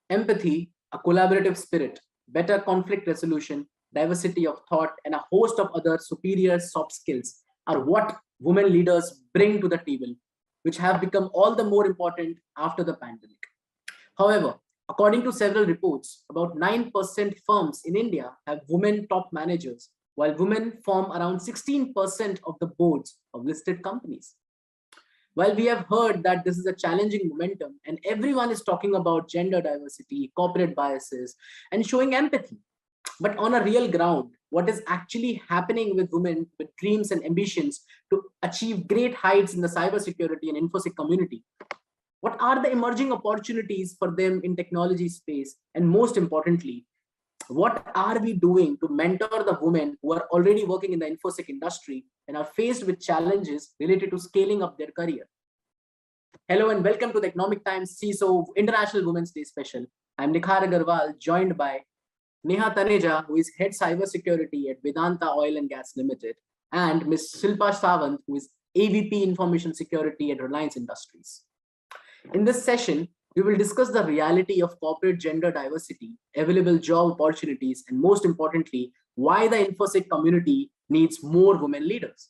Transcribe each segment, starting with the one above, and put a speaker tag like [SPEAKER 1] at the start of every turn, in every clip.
[SPEAKER 1] Empathy, a collaborative spirit, better conflict resolution, diversity of thought, and a host of other superior soft skills are what women leaders bring to the table, which have become all the more important after the pandemic. However, according to several reports, about 9% firms in India have women top managers, while women form around 16% of the boards of listed companies. While we have heard that this is a challenging momentum and everyone is talking about gender diversity, corporate biases, and showing empathy, but on a real ground, what is actually happening with women with dreams and ambitions to achieve great heights in the cybersecurity and infosec community? What are the emerging opportunities for them in technology space? And most importantly, what are we doing to mentor the women who are already working in the infosec industry and are faced with challenges related to scaling up their career? Hello and welcome to the Economic Times CISO International Women's Day Special. I'm Nikhar Agarwal, joined by Neha Taneja, who is Head Cybersecurity at Vedanta Oil and Gas Limited, and Ms. Shilpa Sawant, who is AVP Information Security at Reliance Industries. In this session, we will discuss the reality of corporate gender diversity, available job opportunities, and most importantly, why the InfoSec community needs more women leaders.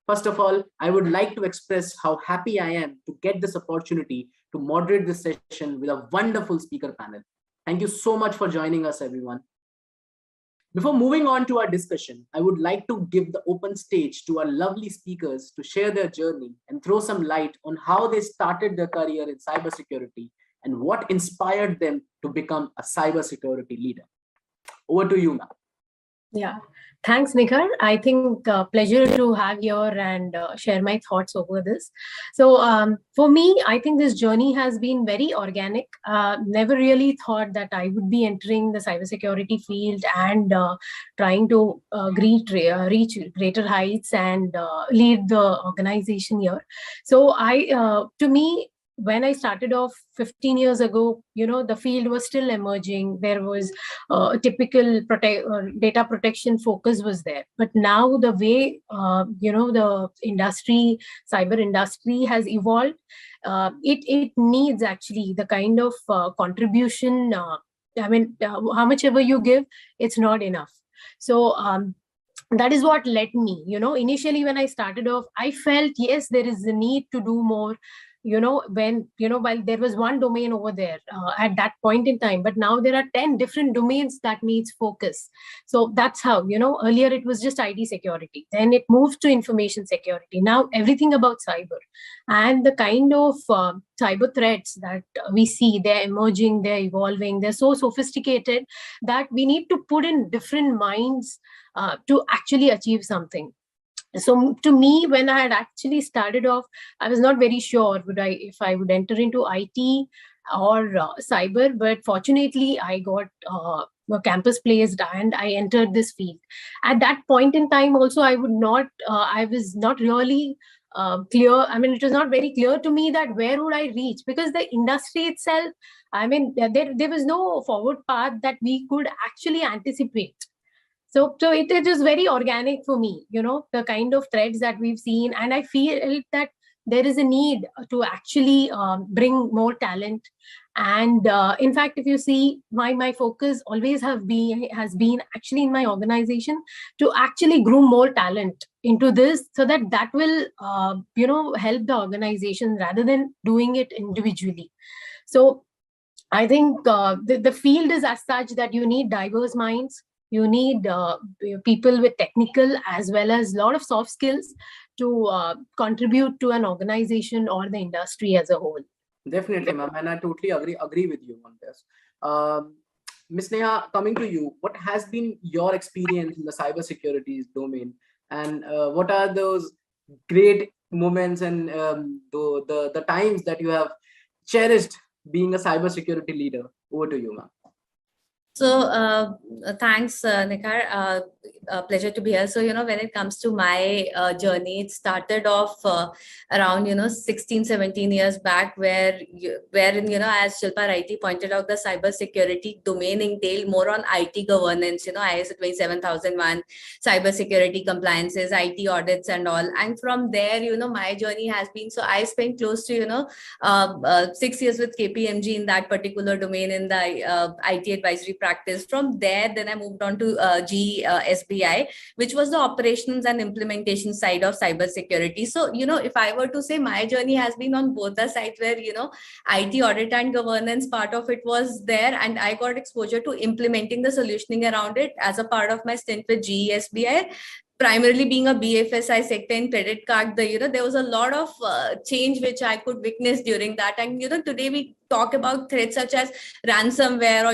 [SPEAKER 1] First of all, I would like to express how happy I am to get this opportunity to moderate this session with a wonderful speaker panel. Thank you so much for joining us, everyone. Before moving on to our discussion, I would like to give the open stage to our lovely speakers to share their journey and throw some light on how they started their career in cybersecurity and what inspired them to become a cybersecurity leader. Over to you, ma'am.
[SPEAKER 2] Yeah, thanks, Nikhar. I think pleasure to have here and share my thoughts over this. So for me, I think this journey has been very organic. Never really thought that I would be entering the cybersecurity field and trying to reach greater heights and lead the organization here. So to me, when I started off 15 years ago, the field was still emerging. There was a typical data protection focus was there. But now the way, the industry, cyber industry has evolved, it needs actually the kind of contribution. How much ever you give, it's not enough. So that is what led me, initially when I started off, I felt, yes, there is a need to do more. While there was one domain over there at that point in time, but now there are 10 different domains that needs focus. So that's how, earlier it was just IT security, then it moved to information security. Now everything about cyber and the kind of cyber threats that we see, they're emerging, they're evolving, they're so sophisticated that we need to put in different minds to actually achieve something. So to me, when I had actually started off, I was not very sure if I would enter into IT or cyber, but fortunately I got campus placed and I entered this field. At that point in time also, I was not really clear. It was not very clear to me that where would I reach, because the industry itself, there was no forward path that we could actually anticipate. So it is very organic for me, the kind of threads that we've seen. And I feel that there is a need to actually bring more talent. And in fact, if you see, my focus always has been actually in my organization to actually groom more talent into this, so that will, help the organization rather than doing it individually. So I think the field is as such that you need diverse minds. You need people with technical as well as a lot of soft skills to contribute to an organization or the industry as a whole.
[SPEAKER 1] Definitely, ma'am, and I totally agree with you on this. Ms. Neha, coming to you, what has been your experience in the cybersecurity domain, and what are those great moments and the times that you have cherished being a cybersecurity leader? Over to you, ma'am.
[SPEAKER 3] So thanks, Nikhar. Pleasure to be here. So, when it comes to my journey, it started off around, 16, 17 years back, wherein, as Shilpa rightly pointed out, the cybersecurity domain entailed more on IT governance, ISO 27001, cybersecurity compliances, IT audits and all. And from there, my journey has been, so I spent close to, 6 years with KPMG in that particular domain in the IT advisory practice. From there, then I moved on to SBI, which was the operations and implementation side of cybersecurity. So, if I were to say, my journey has been on both the sides, where, IT audit and governance part of it was there, and I got exposure to implementing the solutioning around it as a part of my stint with GESBI. Primarily being a BFSI sector in credit card, there was a lot of change which I could witness during that. And today we talk about threats such as ransomware, or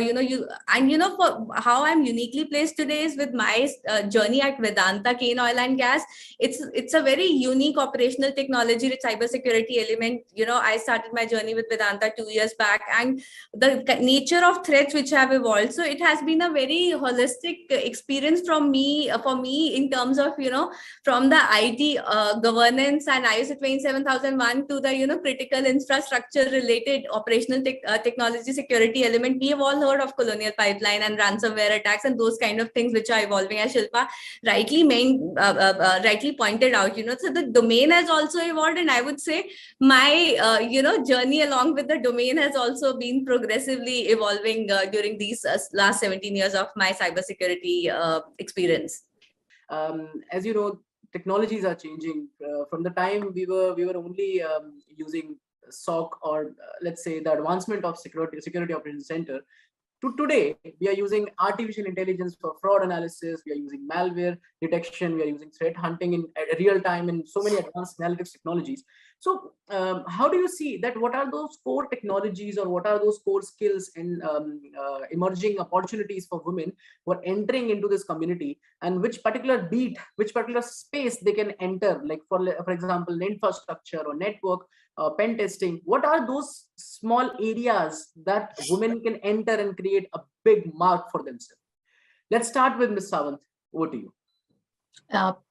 [SPEAKER 3] for how I'm uniquely placed today is with my journey at Vedanta Cane Oil and Gas. It's a very unique operational technology with cybersecurity element. I started my journey with Vedanta 2 years back, and the nature of threats which have evolved. So it has been a very holistic experience for me in terms of, from the IT governance and ISO 27001 to the, critical infrastructure related operational technology security element. We have all heard of Colonial Pipeline and ransomware attacks and those kind of things which are evolving, as Shilpa rightly pointed out. So the domain has also evolved, and I would say my journey along with the domain has also been progressively evolving during these last 17 years of my cybersecurity experience.
[SPEAKER 1] As you know, technologies are changing. From the time we were only using SOC, or let's say the advancement of security operations center, to today, we are using artificial intelligence for fraud analysis. We are using malware detection. We are using threat hunting in real time in so many advanced analytics technologies. So how do you see that? What are those core technologies, or what are those core skills in emerging opportunities for women who are entering into this community, and which particular space they can enter, like for example, infrastructure or network, pen testing? What are those small areas that women can enter and create a big mark for themselves? Let's start with Ms. Sawant. Over to you.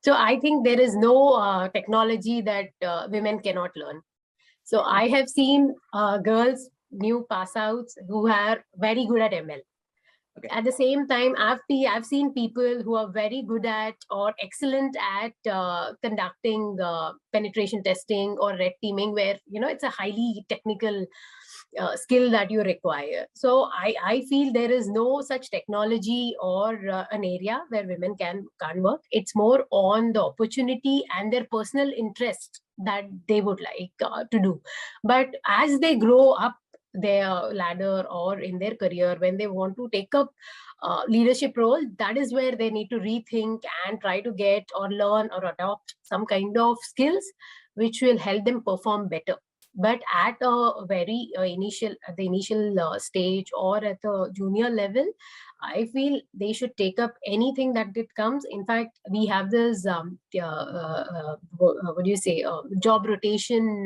[SPEAKER 2] So I think there is no technology that women cannot learn. So I have seen girls, new pass outs, who are very good at ML. Okay. At the same time, I've seen people who are very good at or excellent at conducting penetration testing or red teaming, where it's a highly technical skill that you require. So I feel there is no such technology or an area where women can't work. It's more on the opportunity and their personal interest that they would like to do. But as they grow up their ladder or in their career, when they want to take up leadership role, that is where they need to rethink and try to get or learn or adopt some kind of skills which will help them perform better. But at a very initial stage or at the junior level, I feel they should take up anything that it comes. In fact, we have this what do you say, job rotation.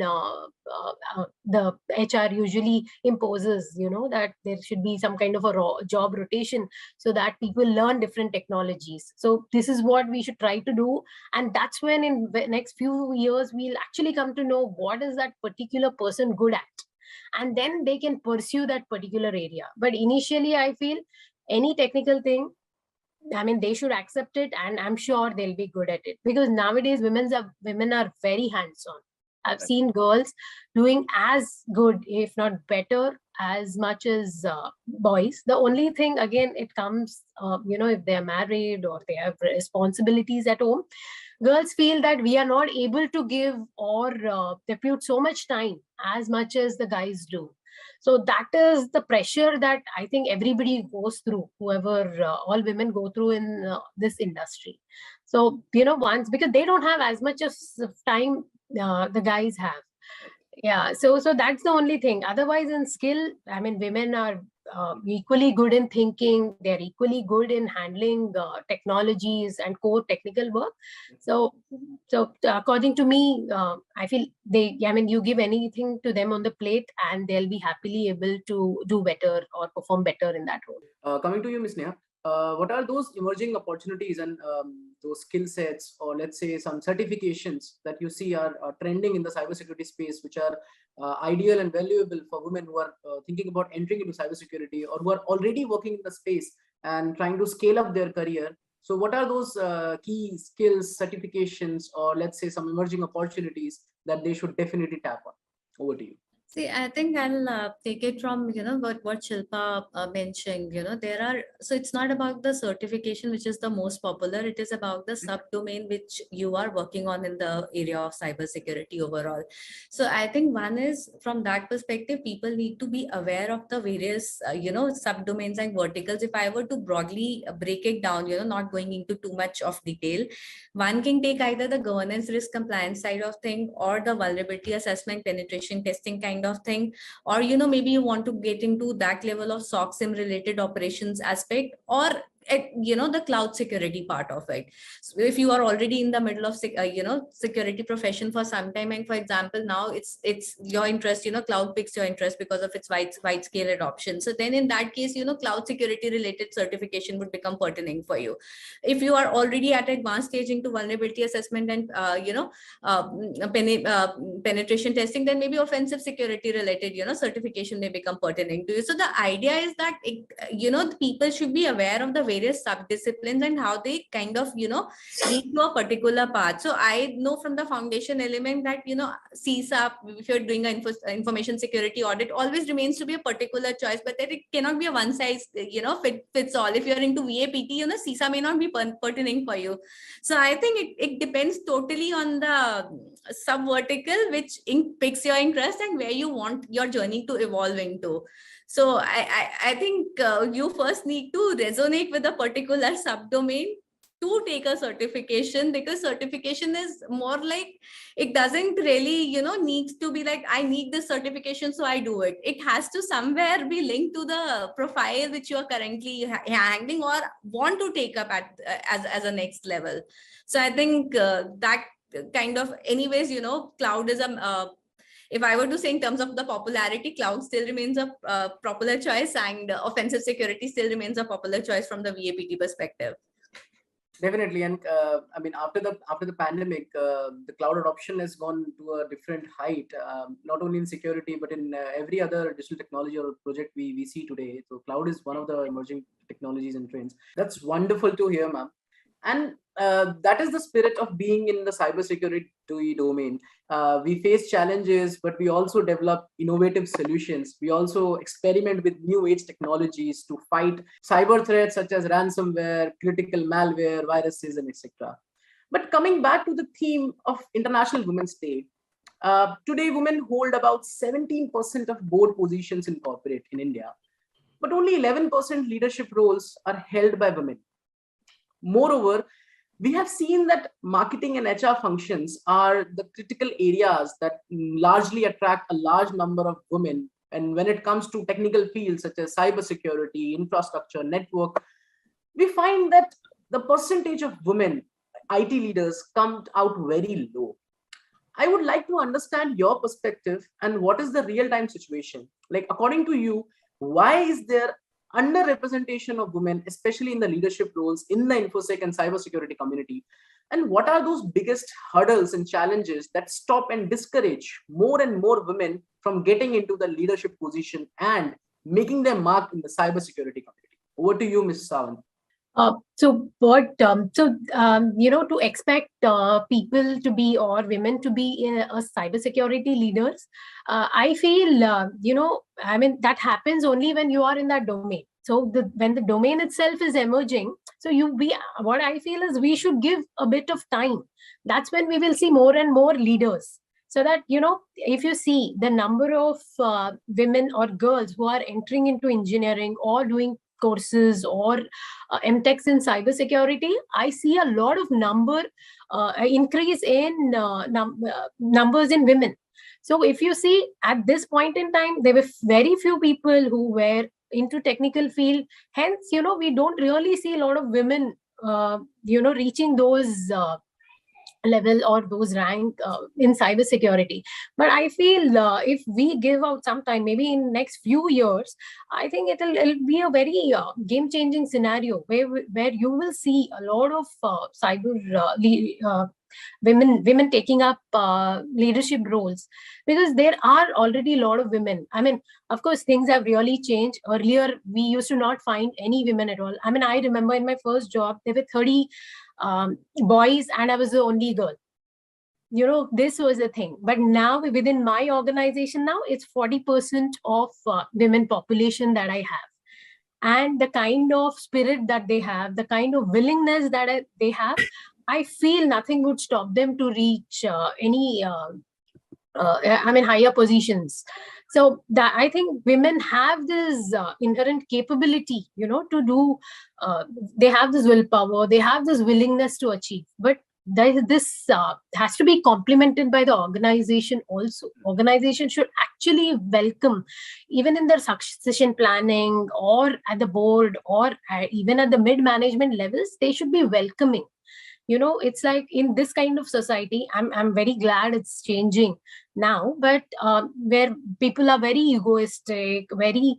[SPEAKER 2] The HR usually imposes, that there should be some kind of a job rotation so that people learn different technologies. So this is what we should try to do, and that's when in the next few years we'll actually come to know what is that particular person good at, and then they can pursue that particular area. But initially, I feel any technical thing, I mean, they should accept it, and I'm sure they'll be good at it, because nowadays women are very hands-on. I've seen girls doing as good, if not better, as much as boys. The only thing, again, it comes, if they're married or they have responsibilities at home, girls feel that we are not able to give or depute so much time as much as the guys do. So that is the pressure that I think everybody goes through, whoever, all women go through in this industry. So, once, because they don't have as much of time the guys have. Yeah, so that's the only thing. Otherwise, in skill, I mean, women are equally good in thinking. They're equally good in handling technologies and core technical work. So according to me, I feel you give anything to them on the plate and they'll be happily able to do better or perform better in that role.
[SPEAKER 1] Coming to you, Ms. Neha, what are those emerging opportunities and those skill sets, or let's say some certifications that you see are trending in the cybersecurity space, which are ideal and valuable for women who are thinking about entering into cybersecurity or who are already working in the space and trying to scale up their career? So what are those key skills, certifications, or let's say some emerging opportunities that they should definitely tap on? Over to you.
[SPEAKER 3] See, I think I'll take it from, what Shilpa mentioned, so it's not about the certification, which is the most popular. It is about the subdomain which you are working on in the area of cybersecurity overall. So I think one is from that perspective, people need to be aware of the various, subdomains and verticals. If I were to broadly break it down, not going into too much of detail, one can take either the governance risk compliance side of thing or the vulnerability assessment penetration testing kind of thing, or maybe you want to get into that level of SOC SIM related operations aspect, or the cloud security part of it. So if you are already in the middle of security profession for some time, and for example now it's your interest, cloud picks your interest because of its wide scale adoption, so then in that case cloud security related certification would become pertinent for you. If you are already at advanced stage into vulnerability assessment and penetration testing, then maybe offensive security related certification may become pertinent to you. So the idea is that people should be aware of the various subdisciplines and how they kind of lead to a particular path. So I know from the foundation element that CSAP, if you're doing an information security audit, always remains to be a particular choice, but that it cannot be a one size fits all. If you're into VAPT, CISA may not be pertinent for you. So I think it depends totally on the sub vertical which picks your interest and where you want your journey to evolve into. So I think you first need to resonate with a particular subdomain to take a certification, because certification is more like, it doesn't really needs to be like I need this certification so I do it. It has to somewhere be linked to the profile which you are currently handling or want to take up at as a next level. So I think that kind of, anyways, cloud is if I were to say in terms of the popularity, cloud still remains a popular choice, and offensive security still remains a popular choice from the VAPT perspective.
[SPEAKER 1] Definitely, and I mean, after the pandemic, the cloud adoption has gone to a different height. Not only in security, but in every other digital technology or project we see today. So, cloud is one of the emerging technologies and trends. That's wonderful to hear, ma'am. And that is the spirit of being in the cybersecurity domain. We face challenges, but we also develop innovative solutions. We also experiment with new age technologies to fight cyber threats such as ransomware, critical malware, viruses, and etc. But coming back to the theme of International Women's Day, today women hold about 17% of board positions in corporate in India, but only 11% leadership roles are held by women. Moreover, we have seen that marketing and HR functions are the critical areas that largely attract a large number of women. And when it comes to technical fields such as cybersecurity, infrastructure, network, we find that the percentage of women IT leaders come out very low. I would like to understand your perspective and what is the real-time situation. Like, according to you, why is there underrepresentation of women, especially in the leadership roles in the InfoSec and cybersecurity community? And what are those biggest hurdles and challenges that stop and discourage more and more women from getting into the leadership position and making their mark in the cybersecurity community? Over to you, Ms. Sawant.
[SPEAKER 2] To expect people to be, or women to be a cybersecurity leaders, I feel, that happens only when you are in that domain. So when the domain itself is emerging, what I feel is we should give a bit of time. That's when we will see more and more leaders. So that, if you see the number of women or girls who are entering into engineering or doing courses or MTechs in cybersecurity, I see a lot of increase in numbers in women. So if you see at this point in time, there were very few people who were into technical field. Hence, we don't really see a lot of women, reaching those level or those rank in cybersecurity. But I feel if we give out some time, maybe in next few years, I think it'll be a very game-changing scenario where you will see a lot of women taking up leadership roles, because there are already a lot of women. I mean, of course, things have really changed. Earlier, we used to not find any women at all. I mean, I remember in my first job, there were 30 boys and I was the only girl. This was a thing. But now within my organization now, it's 40% of women population that I have. And the kind of spirit that they have, the kind of willingness that they have, I feel nothing would stop them to reach any higher positions. So that I think women have this inherent capability, to do, they have this willpower, they have this willingness to achieve. But this has to be complemented by the organization also. Organization should actually welcome, even in their succession planning or at the board or even at the mid-management levels, they should be welcoming. It's like in this kind of society, I'm very glad it's changing now, but where people are very egoistic, very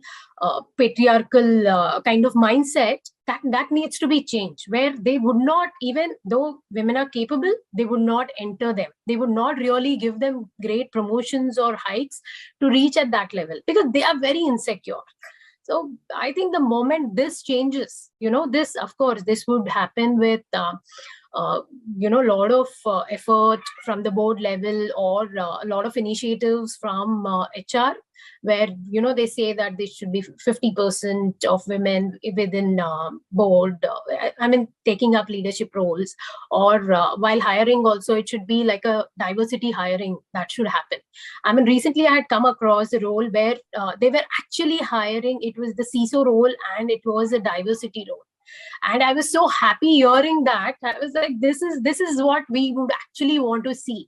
[SPEAKER 2] patriarchal kind of mindset, that needs to be changed, where they would not, even though women are capable, they would not enter them. They would not really give them great promotions or hikes to reach at that level, because they are very insecure. So I think the moment this changes, this, of course, this would happen with lot of effort from the board level, or a lot of initiatives from HR, where they say that there should be 50% of women within board, taking up leadership roles, or while hiring also, it should be like a diversity hiring that should happen. Recently I had come across a role where they were actually hiring, it was the CISO role, and it was a diversity role. And I was so happy hearing that. I was like, this is what we would actually want to see.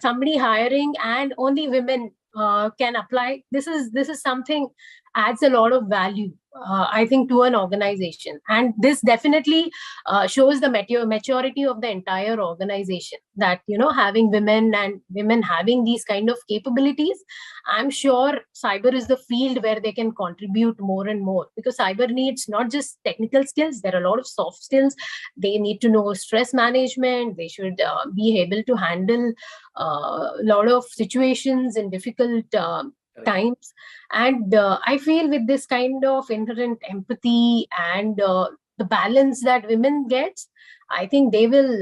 [SPEAKER 2] Somebody hiring and only women can apply. This is something adds a lot of value, I think, to an organization. And this definitely shows the maturity of the entire organization, that, having women and women having these kind of capabilities. I'm sure cyber is the field where they can contribute more and more, because cyber needs not just technical skills. There are a lot of soft skills. They need to know stress management. They should be able to handle a lot of situations in difficult times. And I feel with this kind of inherent empathy and the balance that women get, I think they will,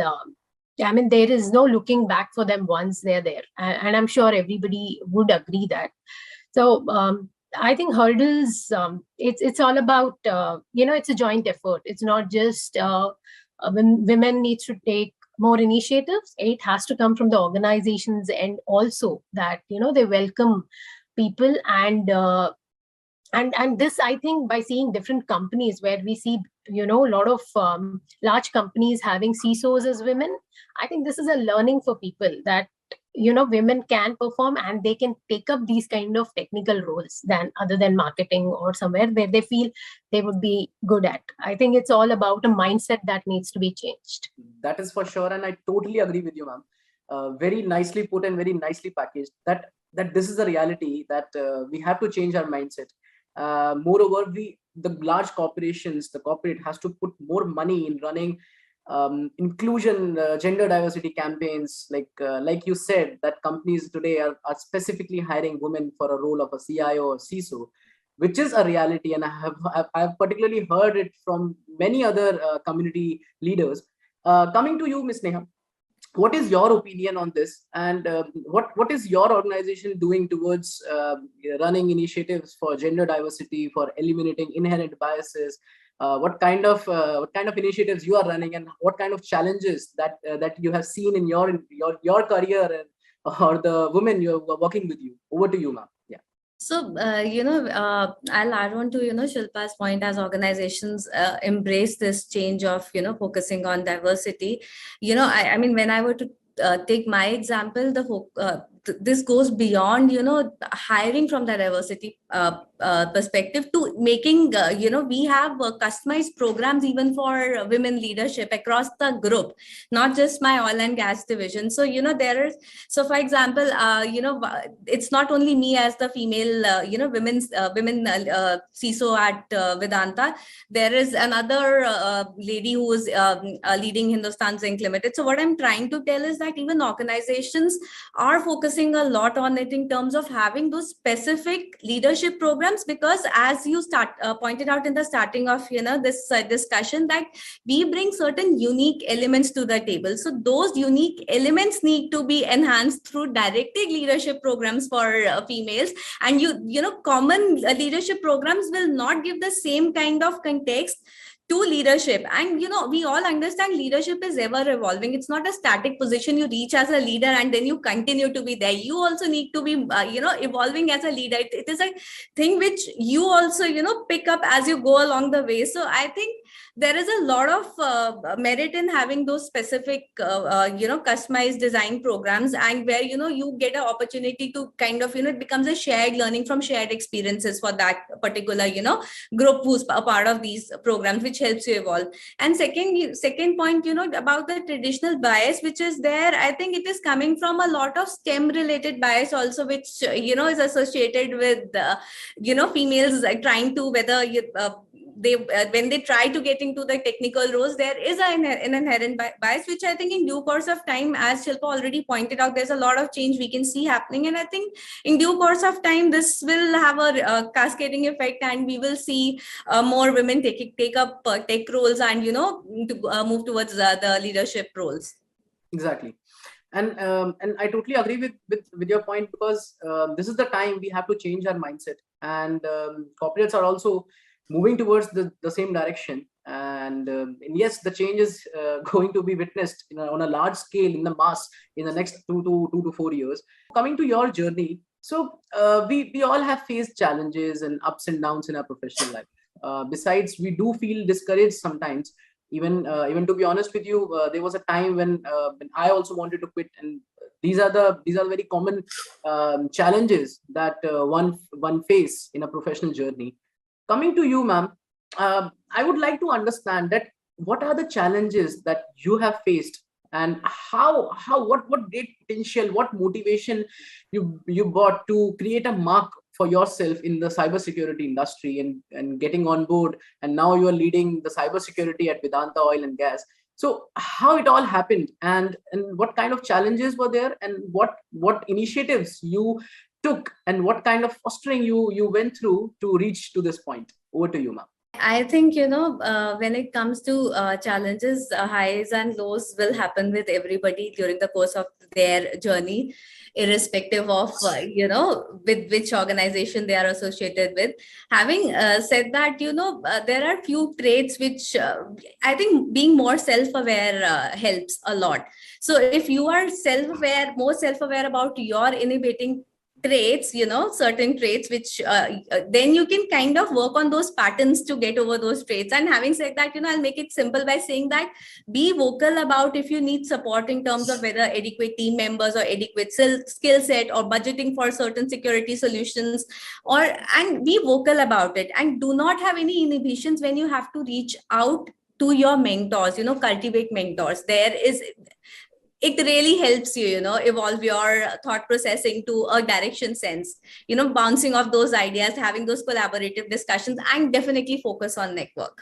[SPEAKER 2] there is no looking back for them once they're there. And I'm sure everybody would agree that. So I think hurdles, it's all about, it's a joint effort. It's not just women needs to take more initiatives. It has to come from the organizations, and also that, they welcome people. And this, I think, by seeing different companies where we see, a lot of large companies having CISOs as women, I think this is a learning for people that, women can perform and they can take up these kind of technical roles other than marketing or somewhere where they feel they would be good at. I think it's all about a mindset that needs to be changed.
[SPEAKER 1] That is for sure. And I totally agree with you, ma'am. Very nicely put and very nicely packaged, that this is the reality, that we have to change our mindset. Moreover, the large corporations, the corporate has to put more money in running inclusion, gender diversity campaigns. Like you said, that companies today are specifically hiring women for a role of a CIO or CISO, which is a reality. And I have particularly heard it from many other community leaders. Coming to you, Ms. Neha, what is your opinion on this, and what is your organization doing towards running initiatives for gender diversity, for eliminating inherent biases? What kind of initiatives you are running, and what kind of challenges that you have seen in your career, or the women you are working with you? Over to you, ma'am. Yeah.
[SPEAKER 3] So, I'll add on to, Shilpa's point. As organizations embrace this change of, focusing on diversity, when I were to take my example, this goes beyond, hiring from the diversity perspective to making, we have customized programs even for women leadership across the group, not just my oil and gas division. So, so for example, it's not only me as the female, women CISO at Vedanta. There is another lady who is leading Hindustan Zinc Limited. So what I'm trying to tell is that even organizations are focusing a lot on it in terms of having those specific leadership programs, because as you pointed out in the starting of this discussion, that we bring certain unique elements to the table. So those unique elements need to be enhanced through directing leadership programs for females. And common leadership programs will not give the same kind of context to leadership. And we all understand leadership is ever evolving. It's not a static position you reach as a leader and then you continue to be there. You also need to be evolving as a leader. It is a thing which you also pick up as you go along the way. So I think there is a lot of merit in having those specific customized design programs, and where you get an opportunity to kind of it becomes a shared learning from shared experiences for that particular group who's a part of these programs, which helps you evolve. And second point, about the traditional bias which is there, I think it is coming from a lot of STEM related bias also, which is associated with females trying to, whether when they try to get into the technical roles, there is an inherent bias, which I think in due course of time, as Shilpa already pointed out, there's a lot of change we can see happening. And I think in due course of time, this will have a cascading effect, and we will see more women take up tech roles and, to move towards the leadership roles.
[SPEAKER 1] Exactly. And I totally agree with your point, because this is the time we have to change our mindset, and corporates are also moving towards the same direction. And yes, the change is going to be witnessed on a large scale in the mass in the next 2 to 4 years. Coming to your journey, so we all have faced challenges and ups and downs in our professional life. Besides, we do feel discouraged sometimes. Even to be honest with you, there was a time when I also wanted to quit, and these are very common challenges that one face in a professional journey. Coming to you, ma'am, I would like to understand that what are the challenges that you have faced, and what great potential, what motivation you brought to create a mark for yourself in the cybersecurity industry, and getting on board, and now you are leading the cybersecurity at Vedanta Oil and Gas. So how it all happened, and what kind of challenges were there, and what initiatives you took, and what kind of fostering you went through to reach to this point? Over to you, ma'am.
[SPEAKER 3] I think, when it comes to challenges, highs and lows will happen with everybody during the course of their journey, irrespective of, with which organization they are associated with. Having said that, there are few traits which I think being more self-aware helps a lot. So if you are more self-aware about your inhibiting traits, certain traits, which then you can kind of work on those patterns to get over those traits. And having said that, I'll make it simple by saying that be vocal about if you need support in terms of whether adequate team members or adequate skill set or budgeting for certain security solutions, and be vocal about it, and do not have any inhibitions when you have to reach out to your mentors, cultivate mentors. It really helps you, evolve your thought processing to a direction sense, bouncing off those ideas, having those collaborative discussions, and definitely focus on network.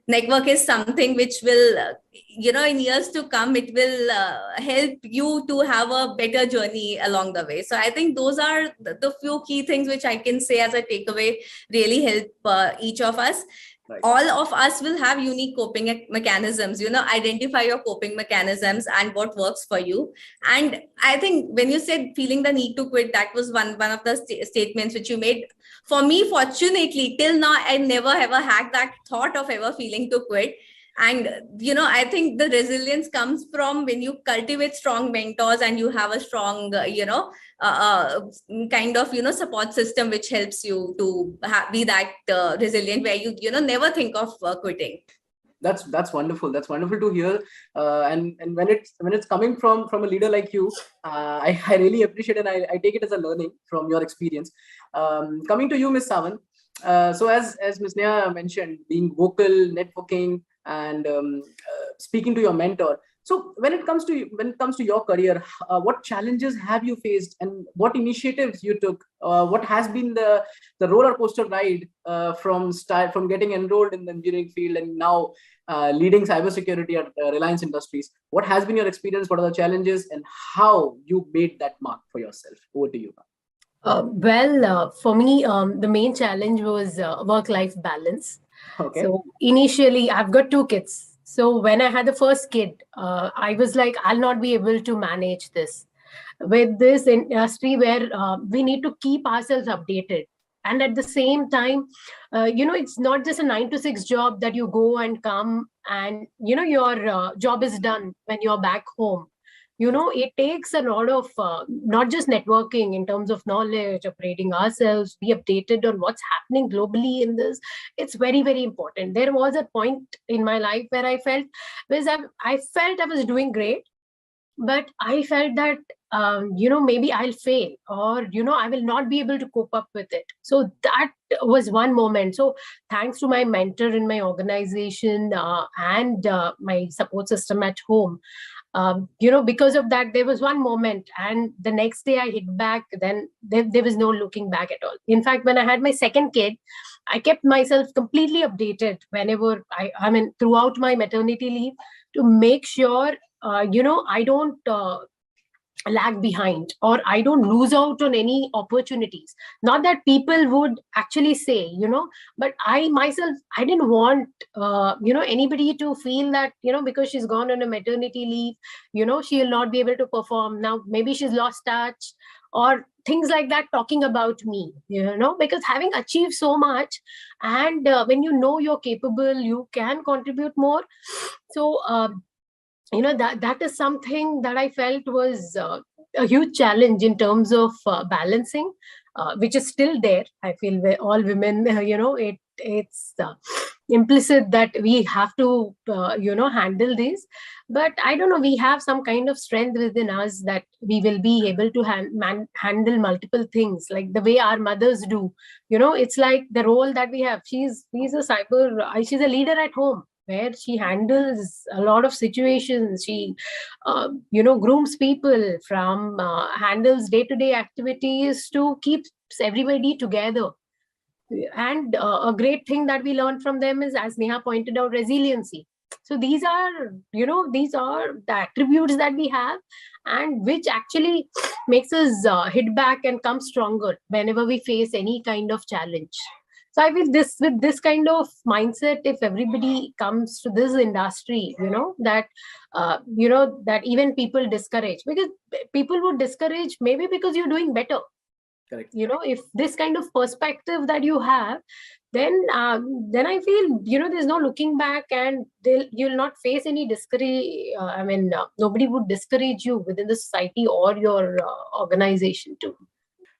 [SPEAKER 3] Network is something which will, in years to come, it will help you to have a better journey along the way. So I think those are the few key things which I can say as a takeaway really help each of us. Right. All of us will have unique coping mechanisms, identify your coping mechanisms and what works for you. And I think when you said feeling the need to quit, that was one of the statements which you made. For me, fortunately, till now, I never ever had that thought of ever feeling to quit. And, I think the resilience comes from when you cultivate strong mentors and you have a strong, kind of, support system, which helps you to be that resilient, where you, never think of quitting.
[SPEAKER 1] That's wonderful. That's wonderful to hear. And when it's coming from a leader like you, I really appreciate it. And I take it as a learning from your experience. Coming to you, Miss Savan. So as Ms. Neha mentioned, being vocal, networking, and speaking to your mentor. So when it comes to your career, what challenges have you faced, and what initiatives you took? What has been the roller coaster ride from getting enrolled in the engineering field and now leading cybersecurity at Reliance Industries? What has been your experience? What are the challenges, and how you made that mark for yourself? Over to you.
[SPEAKER 2] For me, the main challenge was work-life balance.
[SPEAKER 1] Okay.
[SPEAKER 2] So initially, I've got 2 kids. So when I had the first kid, I was like, I'll not be able to manage this with this industry where we need to keep ourselves updated. And at the same time, it's not just a 9 to 6 job that you go and come and, your job is done when you're back home. It takes a lot of not just networking in terms of knowledge, upgrading ourselves, be updated on what's happening globally in this. It's very, very important. There was a point in my life where I felt I was doing great, but I felt that maybe I'll fail, or I will not be able to cope up with it. So that was one moment. So thanks to my mentor in my organization and my support system at home, because of that, there was one moment, and the next day I hit back. Then there was no looking back at all. In fact, when I had my second kid, I kept myself completely updated whenever I mean throughout my maternity leave, to make sure I don't lag behind, or I don't lose out on any opportunities. Not that people would actually say, but I myself, I didn't want anybody to feel that because she's gone on a maternity leave, she'll not be able to perform. Now maybe she's lost touch, or things like that, talking about me, because having achieved so much, and when you're capable, you can contribute more. So that is something that I felt was a huge challenge in terms of balancing, which is still there. I feel all women, it's implicit that we have to handle this. But I don't know, we have some kind of strength within us that we will be able to handle multiple things, like the way our mothers do. It's like the role that we have. She's a leader at home, where she handles a lot of situations. She grooms people, from handles day-to-day activities to keeps everybody together. And a great thing that we learned from them is, as Neha pointed out, resiliency. So these are the attributes that we have, and which actually makes us hit back and come stronger whenever we face any kind of challenge. So I feel with this kind of mindset, if everybody comes to this industry, that even people discourage, because people would discourage maybe because you're doing better.
[SPEAKER 1] Correct.
[SPEAKER 2] If this kind of perspective that you have, then I feel there's no looking back, and you'll not face any discourage. Nobody would discourage you within the society or your organization too.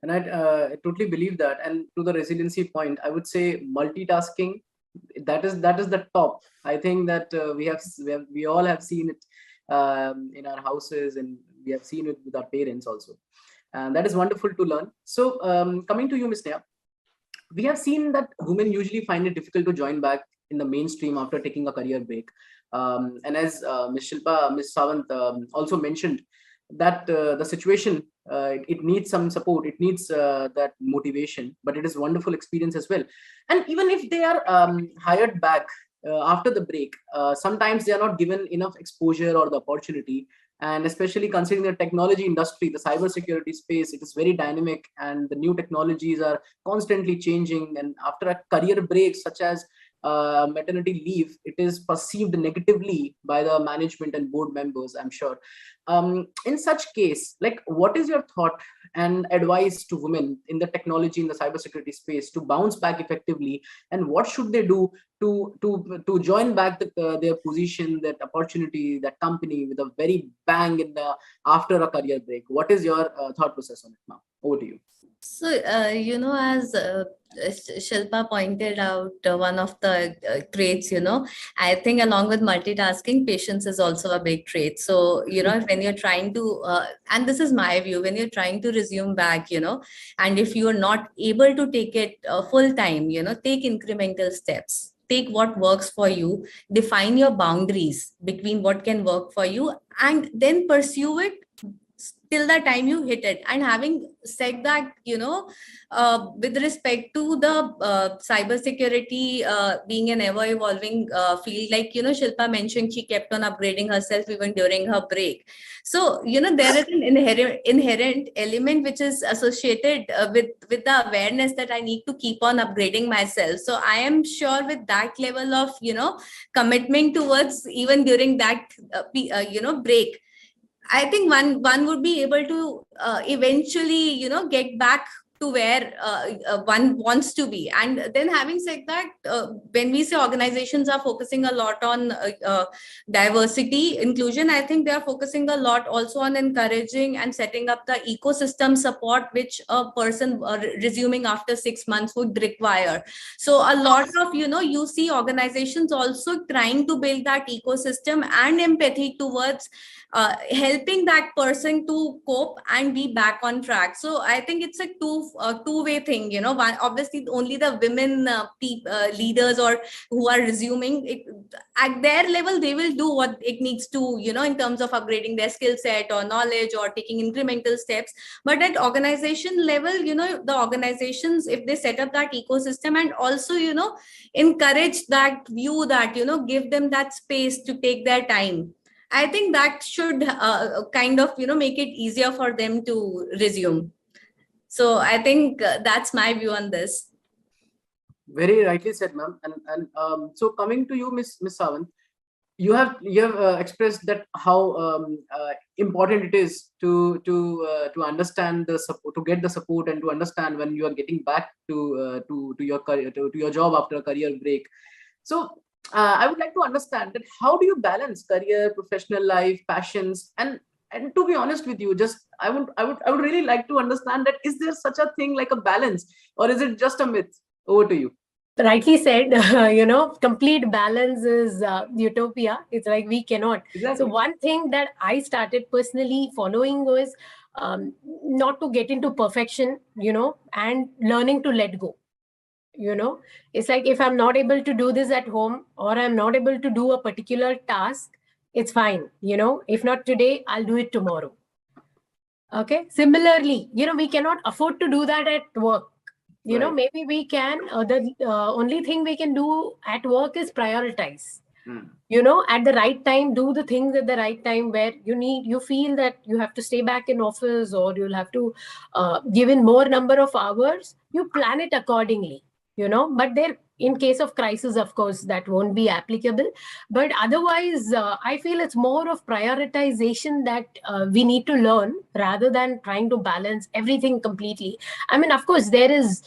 [SPEAKER 1] And I totally believe that. And to the resiliency point, I would say multitasking, that is the top. I think that we all have seen it in our houses, and we have seen it with our parents also. And that is wonderful to learn. So coming to you, Ms. Neha, we have seen that women usually find it difficult to join back in the mainstream after taking a career break. And as Ms. Sawant also mentioned, that the situation, it needs some support, it needs that motivation, but it is wonderful experience as well. And even if they are hired back after the break, sometimes they are not given enough exposure or the opportunity. And especially considering the technology industry, the cybersecurity space, it is very dynamic, and the new technologies are constantly changing. And after a career break, such as maternity leave, it is perceived negatively by the management and board members, I'm sure. In such case, like, what is your thought and advice to women in the technology, in the cybersecurity space, to bounce back effectively, and what should they do to join back their position, that opportunity, that company with a very bang in the after a career break? What is your thought process on it now? Over to you.
[SPEAKER 3] So, as Shilpa pointed out, one of the traits, I think along with multitasking, patience is also a big trait. So, when you're trying to, and this is my view, when you're trying to resume back, and if you're not able to take it full time, take incremental steps. Take what works for you, define your boundaries between what can work for you, and then pursue it till the time you hit it. And having said that, with respect to the cybersecurity being an ever evolving field, like Shilpa mentioned, she kept on upgrading herself even during her break. So there is an inherent element which is associated with the awareness that I need to keep on upgrading myself. So I am sure with that level of commitment towards even during that break, I think one would be able to eventually, get back to where one wants to be. And then having said that, when we say organizations are focusing a lot on diversity, inclusion, I think they are focusing a lot also on encouraging and setting up the ecosystem support, which a person resuming after 6 months would require. So a lot of, you see organizations also trying to build that ecosystem and empathy towards helping that person to cope and be back on track. So I think it's a two-way thing. One, obviously only the women leaders or who are resuming it, at their level, they will do what it needs to, in terms of upgrading their skill set or knowledge or taking incremental steps. But at organization level, the organizations, if they set up that ecosystem and also, encourage that view, that, give them that space to take their time, I think that should kind of, make it easier for them to resume. So I think that's my view on this.
[SPEAKER 1] Very rightly said, ma'am. And so coming to you, Miss Sawant, you have expressed that how important it is to understand the support, to get the support, and to understand when you are getting back to your career, to your job after a career break. So I would like to understand that how do you balance career, professional life, passions, and to be honest with you, just I would really like to understand that, is there such a thing like a balance, or is it just a myth? Over to you.
[SPEAKER 2] Rightly said. Complete balance is utopia. It's like we cannot.
[SPEAKER 1] Exactly.
[SPEAKER 2] So one thing that I started personally following was not to get into perfection, and learning to let go. It's like, if I'm not able to do this at home, or I'm not able to do a particular task, it's fine. If not today, I'll do it tomorrow. Okay. Similarly, we cannot afford to do that at work.
[SPEAKER 1] Right.
[SPEAKER 2] Maybe we can, the only thing we can do at work is prioritize. At the right time, do the things at the right time, where you feel that you have to stay back in office, or you'll have to give in more number of hours, you plan it accordingly. But there, in case of crisis, of course, that won't be applicable. But otherwise, I feel it's more of prioritization that we need to learn, rather than trying to balance everything completely. I mean, of course, there is,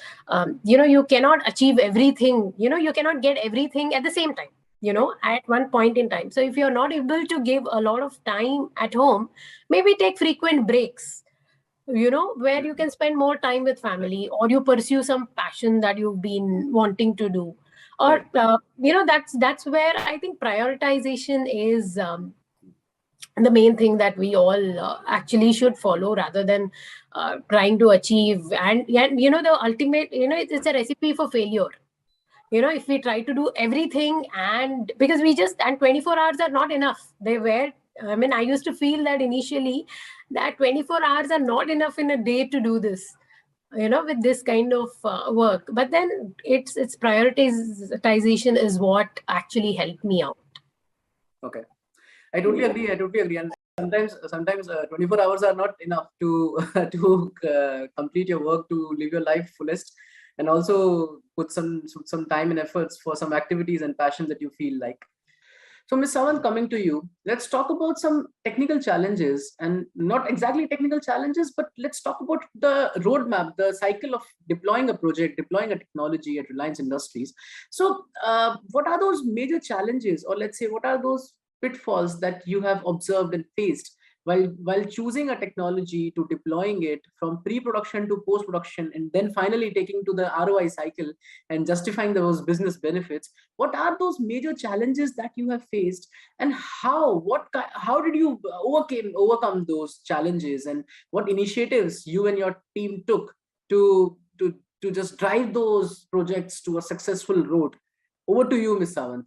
[SPEAKER 2] you cannot achieve everything, you cannot get everything at the same time, at one point in time. So if you're not able to give a lot of time at home, maybe take frequent breaks, where you can spend more time with family, or you pursue some passion that you've been wanting to do. Or, that's where I think prioritization is the main thing that we all actually should follow, rather than trying to achieve. And the ultimate, it's a recipe for failure. If we try to do everything, and because and 24 hours are not enough. I used to feel that initially, that 24 hours are not enough in a day to do this, with this kind of work. But then it's prioritization is what actually helped me out.
[SPEAKER 1] Okay. I totally agree. And sometimes 24 hours are not enough to complete your work, to live your life fullest, and also put some time and efforts for some activities and passions that you feel like. So, Ms. Sawant, coming to you, let's talk about some technical challenges, and not exactly technical challenges, but let's talk about the roadmap, the cycle of deploying a project, deploying a technology at Reliance Industries. So, what are those major challenges, or let's say, what are those pitfalls that you have observed and faced while choosing a technology, to deploying it from pre-production to post-production, and then finally taking to the ROI cycle and justifying those business benefits? What are those major challenges that you have faced, and how did you overcome those challenges, and what initiatives you and your team took to just drive those projects to a successful road? Over to you, Ms. Sawant.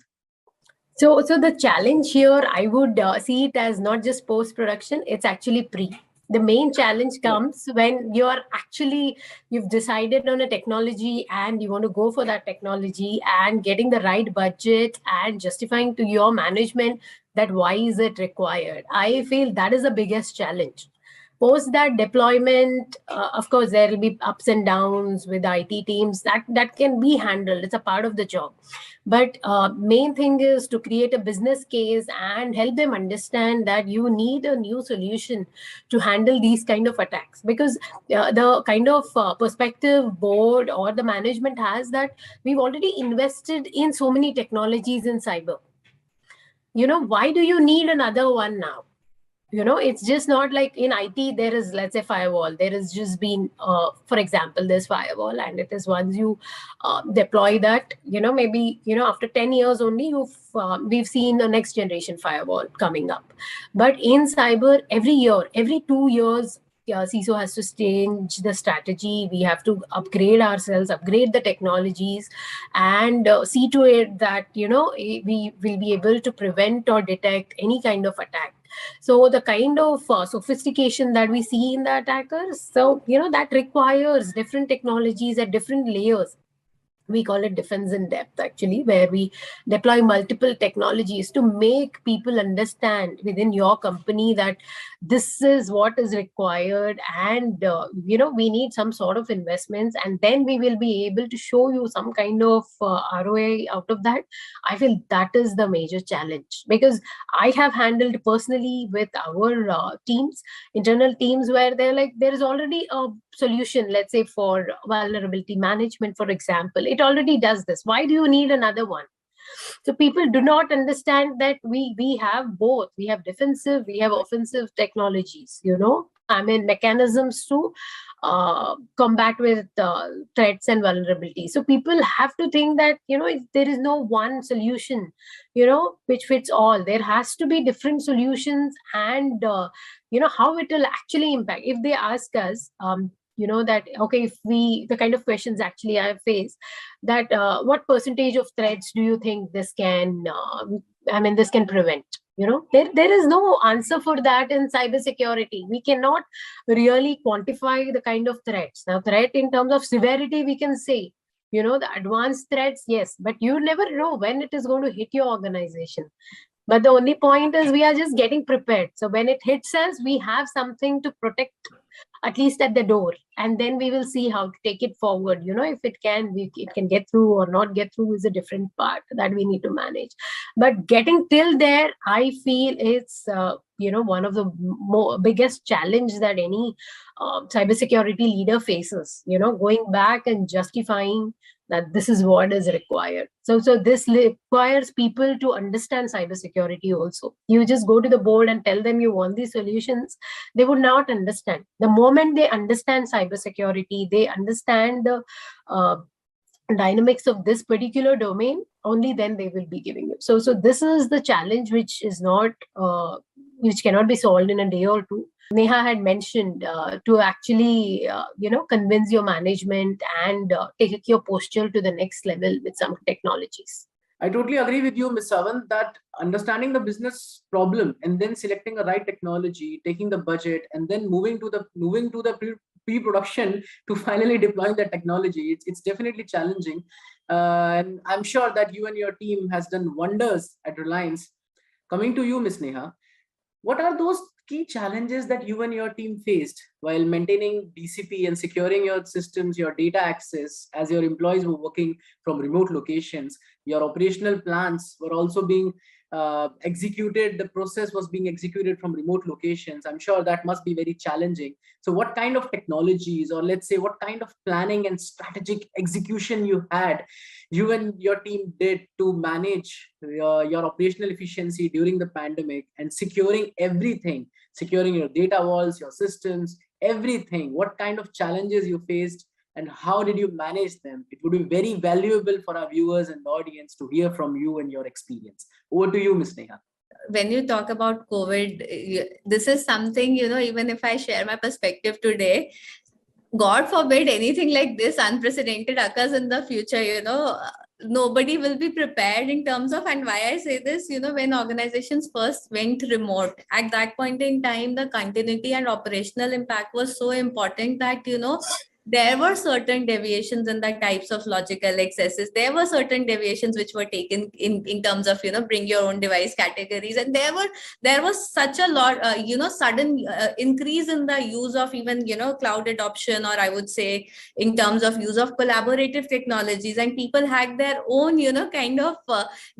[SPEAKER 2] So the challenge here, I would see it as not just post-production, it's actually pre. The main challenge comes when you've decided on a technology and you want to go for that technology, and getting the right budget and justifying to your management that why is it required. I feel that is the biggest challenge. Post that deployment, of course, there will be ups and downs with IT teams. That can be handled. It's a part of the job. But main thing is to create a business case and help them understand that you need a new solution to handle these kind of attacks. Because the kind of perspective board or the management has that we've already invested in so many technologies in cyber. Why do you need another one now? It's just not like in IT, there is, let's say, firewall. There has just been, for example, there's firewall, and it is once you deploy that, maybe, after 10 years only, we've seen the next generation firewall coming up. But in cyber, every year, every 2 years, CISO has to change the strategy. We have to upgrade ourselves, upgrade the technologies, and see to it that, we will be able to prevent or detect any kind of attack. So the kind of sophistication that we see in the attackers, so that requires different technologies at different layers. We call it defense in depth, actually, where we deploy multiple technologies to make people understand within your company that this is what is required, and we need some sort of investments, and then we will be able to show you some kind of ROI out of that. I feel that is the major challenge, because I have handled personally with our teams, internal teams, where they're like, there is already a solution, let's say for vulnerability management, for example. It already does this. Why do you need another one? So people do not understand that we have both. We have defensive, we have offensive technologies, mechanisms to combat with threats and vulnerabilities. So people have to think that, there is no one solution, which fits all. There has to be different solutions, and, how it will actually impact. If they ask us, that, okay, if the kind of questions actually I face, that what percentage of threats do you think this can, this can prevent? There is no answer for that in cybersecurity. We cannot really quantify the kind of threats. Now, threat in terms of severity, we can say, the advanced threats, yes, but you never know when it is going to hit your organization. But the only point is we are just getting prepared. So when it hits us, we have something to protect, at least at the door, and then we will see how to take it forward. If it can get through or not get through is a different part that we need to manage. But getting till there, I feel it's one of the biggest challenge that any cybersecurity leader faces. Going back and justifying that this is what is required. So this requires people to understand cybersecurity also. You just go to the board and tell them you want these solutions, they would not understand. The moment they understand cybersecurity, they understand the dynamics of this particular domain, only then they will be giving you. So this is the challenge, which is not, which cannot be solved in a day or two. Neha had mentioned to actually, convince your management and take your posture to the next level with some technologies.
[SPEAKER 1] I totally agree with you, Ms. Savant, that understanding the business problem and then selecting a right technology, taking the budget, and then moving to the pre-production to finally deploying the technology, it's definitely challenging. And I'm sure that you and your team has done wonders at Reliance. Coming to you, Ms. Neha, what are those key challenges that you and your team faced while maintaining DCP and securing your systems, your data access, as your employees were working from remote locations? Your operational plans were also being executed, the process was being executed from remote locations. I'm sure that must be very challenging. So what kind of technologies, or let's say what kind of planning and strategic execution you and your team did to manage your operational efficiency during the pandemic and securing everything, securing your data walls, your systems, everything? What kind of challenges you faced and how did you manage them? It would be very valuable for our viewers and audience to hear from you and your experience. Over to you, Ms. Neha.
[SPEAKER 3] When you talk about COVID, this is something, even if I share my perspective today, God forbid anything like this unprecedented occurs in the future, nobody will be prepared in terms of, and why I say this, when organizations first went remote, at that point in time, the continuity and operational impact was so important that, there were certain deviations in the types of logical excesses. There were certain deviations which were taken in terms of, bring your own device categories. And there was such a lot, sudden increase in the use of even, cloud adoption, or I would say in terms of use of collaborative technologies. And people had their own, kind of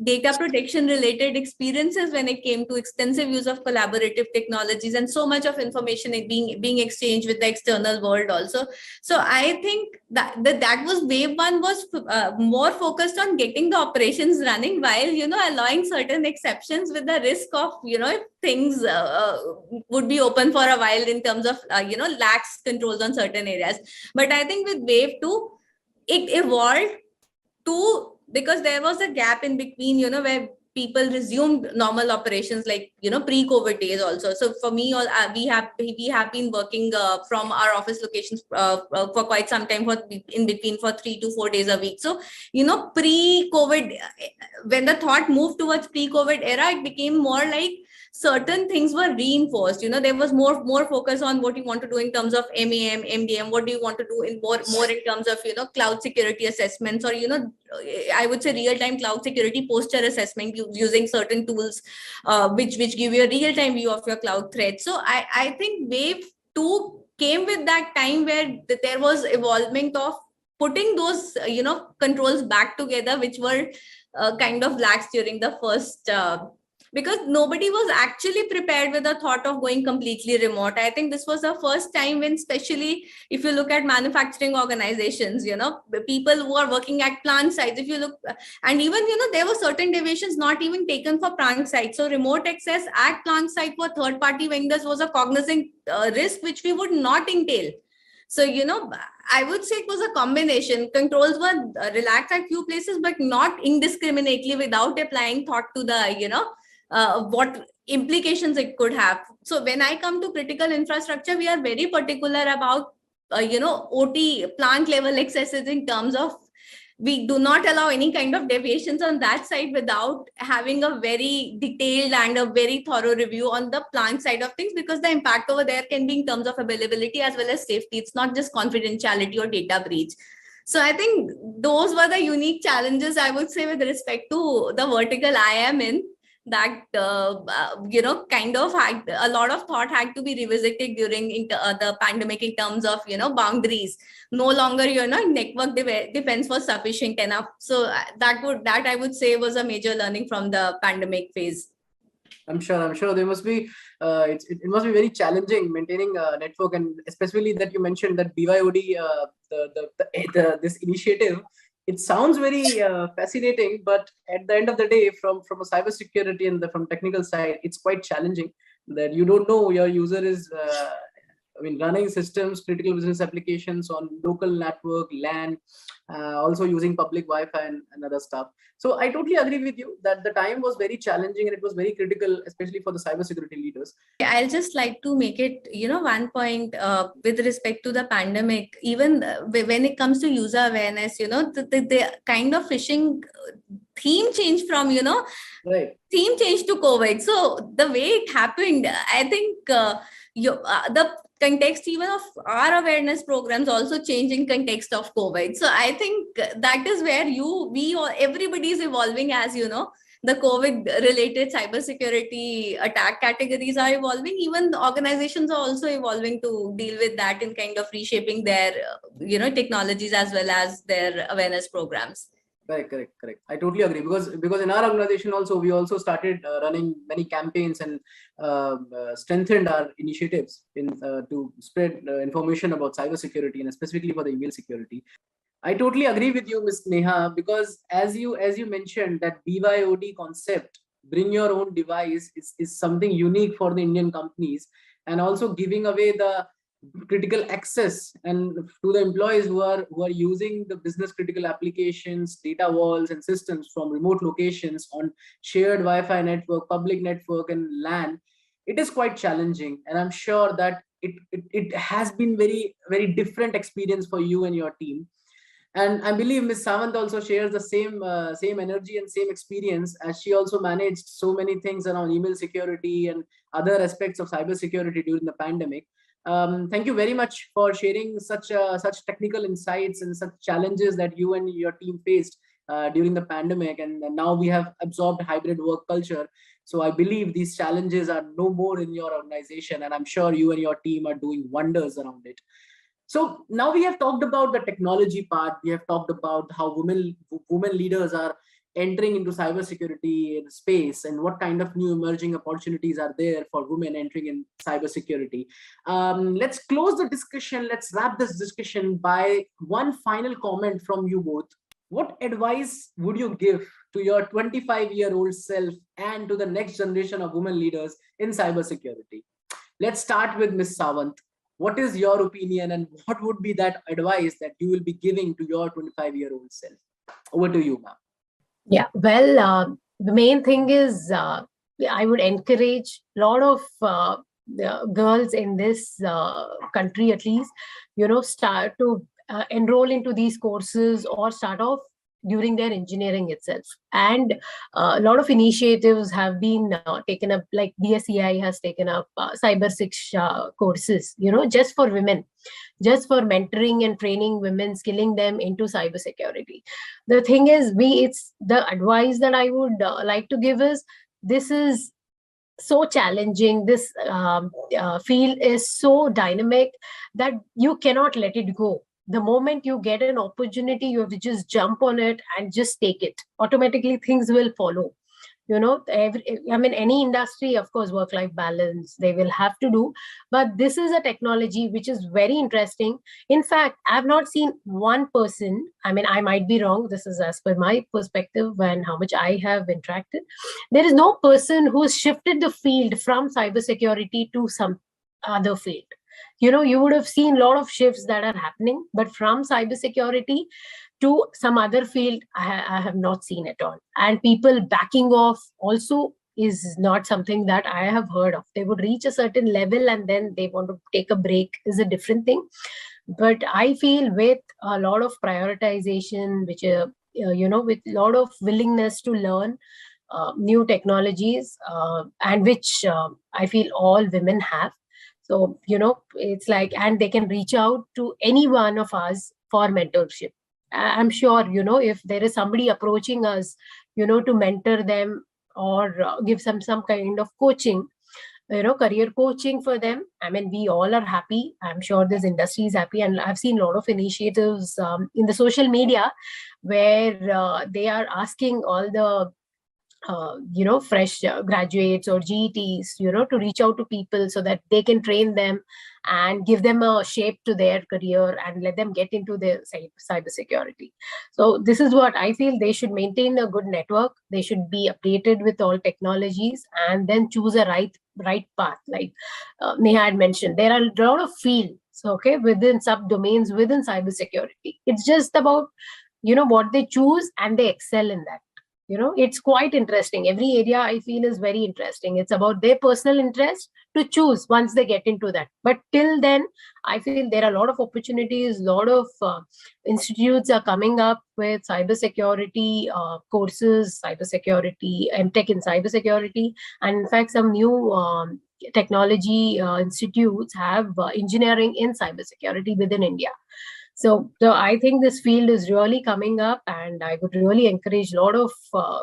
[SPEAKER 3] data protection related experiences when it came to extensive use of collaborative technologies, and so much of information being exchanged with the external world also. So I think that was wave one, was more focused on getting the operations running, while, allowing certain exceptions with the risk of, if things would be open for a while in terms of, lax controls on certain areas. But I think with wave two, it evolved to, because there was a gap in between, where people resumed normal operations, like, pre-COVID days also. So for me, we have been working from our office locations for quite some time, in between for 3 to 4 days a week. So, pre-COVID, when the thought moved towards pre-COVID era, it became more like certain things were reinforced. There was more focus on what you want to do in terms of MAM, MDM, what do you want to do in more in terms of, cloud security assessments, or, I would say real-time cloud security posture assessment using certain tools, which give you a real-time view of your cloud threats. So I think wave two came with that time where there was evolvement of putting those, controls back together, which were kind of lax during the first, because nobody was actually prepared with the thought of going completely remote. I think this was the first time when, especially if you look at manufacturing organizations, people who are working at plant sites, if you look, and even, there were certain deviations not even taken for plant sites. So remote access at plant site for third-party vendors was a cognizant risk, which we would not entail. So, I would say it was a combination. Controls were relaxed at few places, but not indiscriminately, without applying thought to the, what implications it could have. So when I come to critical infrastructure, we are very particular about, OT plant level accesses, in terms of, we do not allow any kind of deviations on that side without having a very detailed and a very thorough review on the plant side of things, because the impact over there can be in terms of availability as well as safety. It's not just confidentiality or data breach. So I think those were the unique challenges, I would say, with respect to the vertical I am in, that, kind of had a lot of thought had to be revisited during the pandemic, in terms of, boundaries. No longer, network defense was sufficient enough. So that I would say was a major learning from the pandemic phase.
[SPEAKER 1] I'm sure there must be, it must be very challenging maintaining a network, and especially that you mentioned that BYOD, this initiative. It sounds very fascinating, but at the end of the day, from a cybersecurity and from technical side, it's quite challenging that you don't know your user is, running systems, critical business applications on local network, LAN, also using public Wi-Fi and other stuff. So I totally agree with you that the time was very challenging and it was very critical, especially for the cybersecurity leaders.
[SPEAKER 3] I'll just like to make it, one point with respect to the pandemic, even when it comes to user awareness, the kind of phishing theme change from,
[SPEAKER 1] right,
[SPEAKER 3] theme change to COVID. So the way it happened, I think the context even of our awareness programs also change in context of COVID. So I think that is where everybody is evolving, as the COVID related cybersecurity attack categories are evolving. Even the organizations are also evolving to deal with that in kind of reshaping their, technologies as well as their awareness programs.
[SPEAKER 1] Correct. I totally agree, because in our organization also, we also started running many campaigns and strengthened our initiatives to spread information about cybersecurity, and specifically for the email security. I totally agree with you, Ms. Neha, because as you mentioned, that BYOD concept, bring your own device, is something unique for the Indian companies, and also giving away the critical access and to the employees who are using the business critical applications, data walls and systems from remote locations on shared Wi-Fi network, public network and LAN. It is quite challenging, and I'm sure that it has been very different experience for you and your team. And I believe Ms. Sawant also shares the same energy and same experience, as she also managed so many things around email security and other aspects of cybersecurity during the pandemic. Thank you very much for sharing such technical insights and such challenges that you and your team faced during the pandemic. And now we have absorbed hybrid work culture. So I believe these challenges are no more in your organization, and I'm sure you and your team are doing wonders around it. So now we have talked about the technology part. We have talked about how women leaders are entering into cybersecurity space, and what kind of new emerging opportunities are there for women entering in cybersecurity. Let's close the discussion. Let's wrap this discussion by one final comment from you both. What advice would you give to your 25-year-old self and to the next generation of women leaders in cybersecurity? Let's start with Ms. Sawant. What is your opinion, and what would be that advice that you will be giving to your 25-year-old self? Over to you, ma'am.
[SPEAKER 2] Yeah, well, the main thing is I would encourage a lot of girls in this country, at least, start to enroll into these courses or start off during their engineering itself. And a lot of initiatives have been taken up, like DSEI has taken up Cybersecurity courses, just for women, just for mentoring and training women, skilling them into cybersecurity. The thing is, it's the advice that I would like to give is, this is so challenging. This field is so dynamic that you cannot let it go. The moment you get an opportunity, you have to just jump on it and just take it. Automatically, things will follow. Any industry, of course, work-life balance, they will have to do. But this is a technology which is very interesting. In fact, I've not seen one person, I might be wrong, this is as per my perspective and how much I have interacted. There is no person who's shifted the field from cybersecurity to some other field. You would have seen a lot of shifts that are happening, but from cybersecurity to some other field, I have not seen at all. And people backing off also is not something that I have heard of. They would reach a certain level and then they want to take a break, is a different thing. But I feel with a lot of prioritization, which with a lot of willingness to learn new technologies, and which I feel all women have. So, it's like, and they can reach out to any one of us for mentorship. I'm sure, if there is somebody approaching us, to mentor them or give some kind of coaching, career coaching for them. We all are happy. I'm sure this industry is happy. And I've seen a lot of initiatives in the social media where they are asking all the fresh graduates or GETs, to reach out to people so that they can train them and give them a shape to their career and let them get into the cybersecurity. So this is what I feel. They should maintain a good network. They should be updated with all technologies and then choose a right path. Like Neha had mentioned, there are a lot of fields, within subdomains within cybersecurity. It's just about, what they choose and they excel in that. It's quite interesting. Every area I feel is very interesting. It's about their personal interest to choose once they get into that. But till then, I feel there are a lot of opportunities, a lot of institutes are coming up with cybersecurity courses, cybersecurity, MTech in cybersecurity. And in fact, some new technology institutes have engineering in cybersecurity within India. So I think this field is really coming up, and I would really encourage a lot of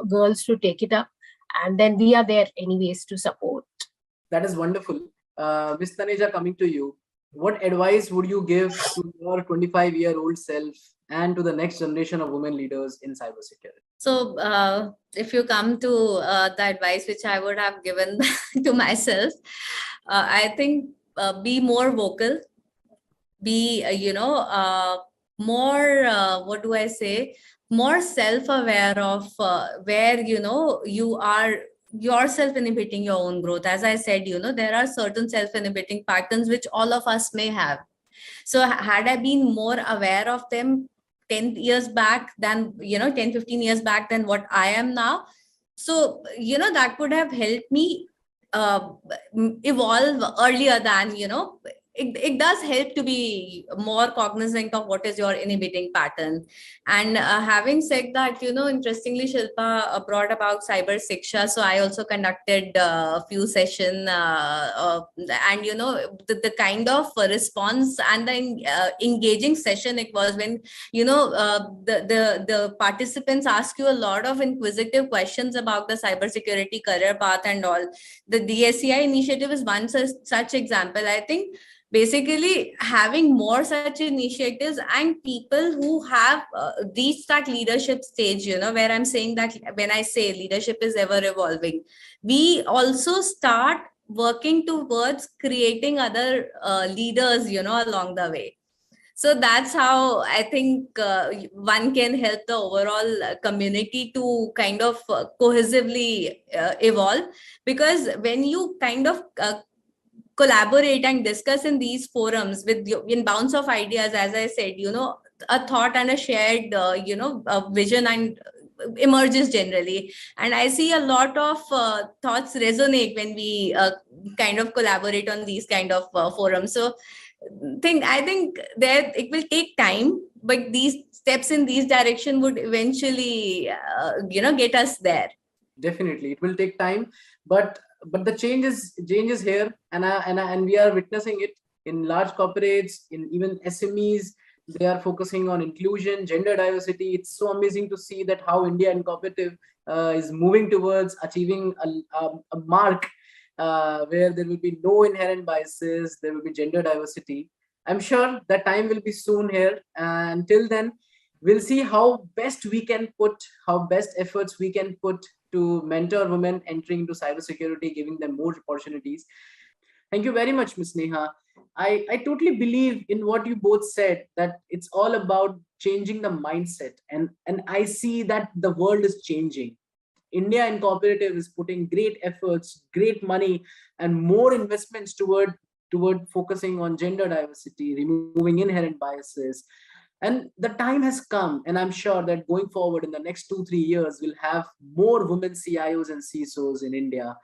[SPEAKER 2] girls to take it up. And then we are there anyways to support.
[SPEAKER 1] That is wonderful. Ms. Taneja, coming to you. What advice would you give to your 25-year-old self and to the next generation of women leaders in cybersecurity?
[SPEAKER 3] So if you come to the advice which I would have given to myself, I think be more vocal, be, more, what do I say, more self-aware of where, you are yourself inhibiting your own growth. As I said, there are certain self-inhibiting patterns which all of us may have. So had I been more aware of them 10 years back than, 10-15 years back than what I am now, so, that would have helped me uh, evolve earlier than, it does help to be more cognizant of what is your inhibiting pattern. And having said that, interestingly, Shilpa brought about cyber siksha. So I also conducted a few sessions, and, the kind of response and the engaging session it was, when, the participants ask you a lot of inquisitive questions about the cybersecurity career path and all. The DSCI initiative is one such example. I think basically having more such initiatives and people who have reached that leadership stage, where I'm saying that when I say leadership is ever evolving, we also start working towards creating other leaders, along the way. So that's how I think one can help the overall community to kind of cohesively evolve. Because when you kind of collaborate and discuss in these forums with you in bounce of ideas, as I said, a thought and a shared, a vision and emerges generally. And I see a lot of thoughts resonate when we kind of collaborate on these kind of forums. So I think that it will take time, but these steps in these direction would eventually, get us there.
[SPEAKER 1] Definitely, it will take time, but the change is here, and we are witnessing it in large corporates, in even SMEs. They are focusing on inclusion, gender diversity. It's so amazing to see that how India Incorporative is moving towards achieving a mark where there will be no inherent biases, there will be gender diversity. I'm sure that time will be soon here. Until then, we'll see how best we can put, how best efforts we can put to mentor women entering into cybersecurity, giving them more opportunities. Thank you very much, Ms. Neha. I totally believe in what you both said, that it's all about changing the mindset. And I see that the world is changing. India Incorporative is putting great efforts, great money, and more investments toward focusing on gender diversity, removing inherent biases. And the time has come, and I'm sure that going forward in the next 2-3 years, we'll have more women CIOs and CISOs in India.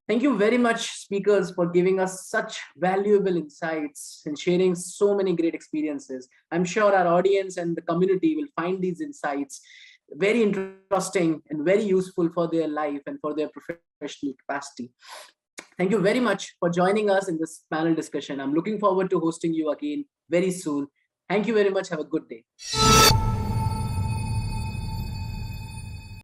[SPEAKER 1] Thank you very much, speakers, for giving us such valuable insights and sharing so many great experiences. I'm sure our audience and the community will find these insights very interesting and very useful for their life and for their professional capacity. Thank you very much for joining us in this panel discussion. I'm looking forward to hosting you again very soon. Thank you very much. Have a good day.